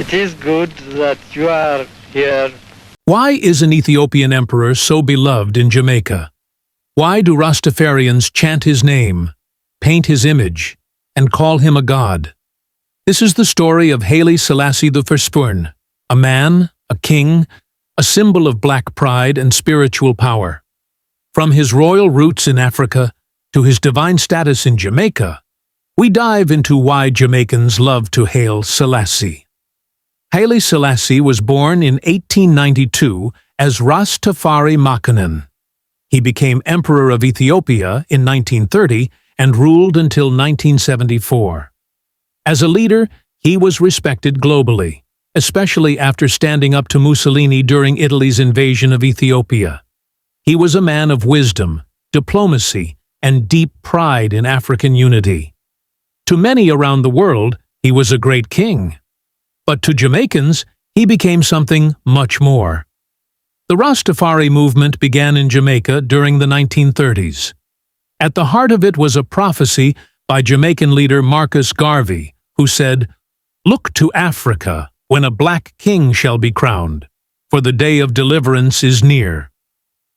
It is good that you are here. Why is an Ethiopian emperor so beloved in Jamaica? Why do Rastafarians chant his name, paint his image, and call him a god? This is the story of Haile Selassie Rastafari, a man, a king, a symbol of black pride and spiritual power. From his royal roots in Africa to his divine status in Jamaica, we dive into why Jamaicans love to hail Selassie. Haile Selassie was born in 1892 as Rastafari Makanan. He became Emperor of Ethiopia in 1930 and ruled until 1974. As a leader, he was respected globally, especially after standing up to Mussolini during Italy's invasion of Ethiopia. He was a man of wisdom, diplomacy, and deep pride in African unity. To many around the world, he was a great king. But to Jamaicans, he became something much more. The Rastafari movement began in Jamaica during the 1930s. At the heart of it was a prophecy by Jamaican leader Marcus Garvey, who said, "Look to Africa, when a black king shall be crowned, for the day of deliverance is near."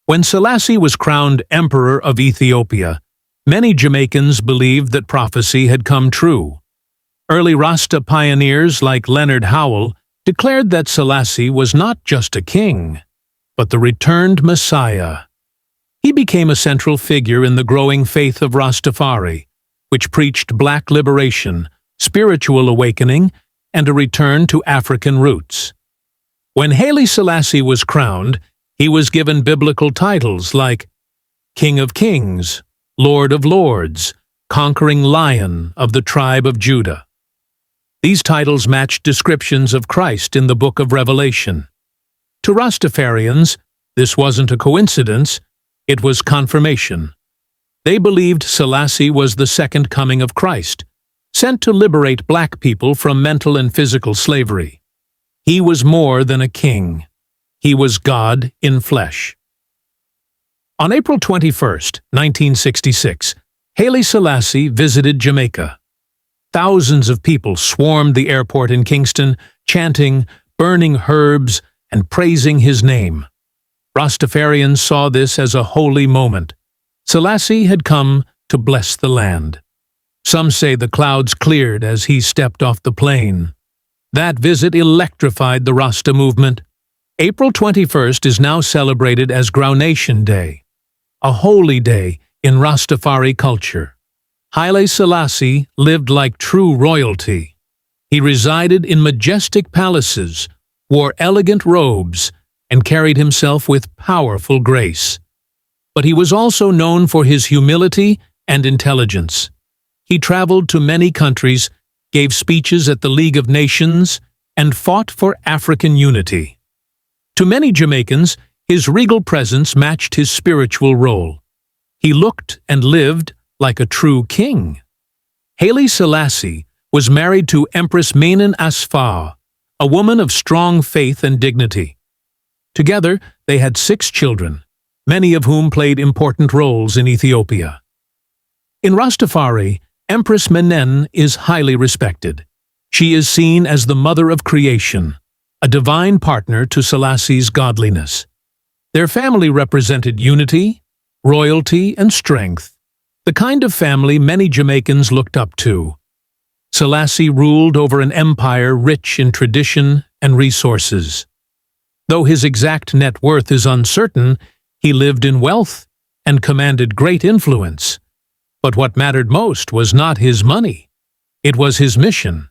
When Selassie was crowned Emperor of Ethiopia, many Jamaicans believed that prophecy had come true. Early Rasta pioneers like Leonard Howell declared that Selassie was not just a king, but the returned Messiah. He became a central figure in the growing faith of Rastafari, which preached black liberation, spiritual awakening, and a return to African roots. When Haile Selassie was crowned, he was given biblical titles like King of Kings, Lord of Lords, Conquering Lion of the tribe of Judah. These titles matched descriptions of Christ in the Book of Revelation. To Rastafarians, this wasn't a coincidence, it was confirmation. They believed Selassie was the second coming of Christ, sent to liberate black people from mental and physical slavery. He was more than a king. He was God in flesh. On April 21, 1966, Haile Selassie visited Jamaica. Thousands of people swarmed the airport in Kingston, chanting, burning herbs, and praising his name. Rastafarians saw this as a holy moment. Selassie had come to bless the land. Some say the clouds cleared as he stepped off the plane. That visit electrified the Rasta movement. April 21st is now celebrated as Groundation Day, a holy day in Rastafari culture. Haile Selassie lived like true royalty. He resided in majestic palaces, wore elegant robes, and carried himself with powerful grace. But he was also known for his humility and intelligence. He traveled to many countries, gave speeches at the League of Nations, and fought for African unity. To many Jamaicans, his regal presence matched his spiritual role. He looked and lived like a true king. Haile Selassie was married to Empress Menan Asfaw, a woman of strong faith and dignity. Together, they had 6 children, many of whom played important roles in Ethiopia. In Rastafari, Empress Menan is highly respected. She is seen as the mother of creation, a divine partner to Selassie's godliness. Their family represented unity, royalty, and strength, the kind of family many Jamaicans looked up to. Selassie ruled over an empire rich in tradition and resources. Though his exact net worth is uncertain, he lived in wealth and commanded great influence. But what mattered most was not his money. It was his mission.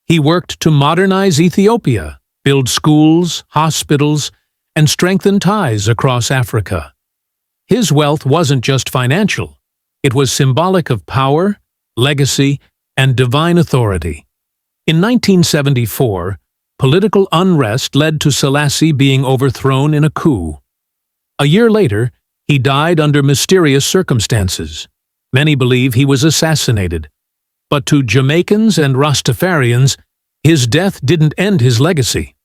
He worked to modernize Ethiopia, build schools, hospitals, and strengthen ties across Africa. His wealth wasn't just financial. It was symbolic of power, legacy, and divine authority. In 1974, political unrest led to Selassie being overthrown in a coup. A year later, he died under mysterious circumstances. Many believe he was assassinated. But to Jamaicans and Rastafarians, his death didn't end his legacy.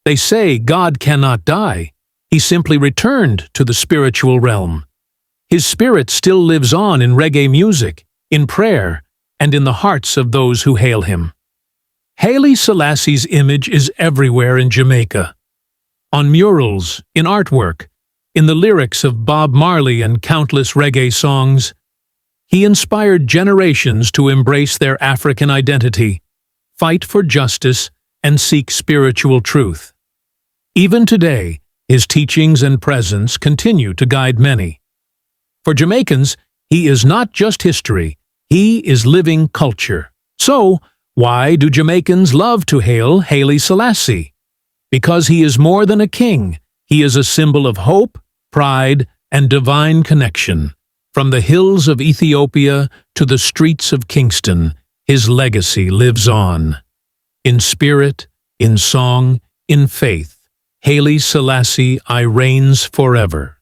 They say God cannot die. He simply returned to the spiritual realm. His spirit still lives on in reggae music, in prayer, and in the hearts of those who hail him. Haile Selassie's image is everywhere in Jamaica. On murals, in artwork, in the lyrics of Bob Marley and countless reggae songs, he inspired generations to embrace their African identity, fight for justice, and seek spiritual truth. Even today, his teachings and presence continue to guide many. For Jamaicans, he is not just history, he is living culture. So, why do Jamaicans love to hail Haile Selassie? Because he is more than a king, he is a symbol of hope, pride, and divine connection. From the hills of Ethiopia to the streets of Kingston, his legacy lives on. In spirit, in song, in faith, Haile Selassie I reigns forever.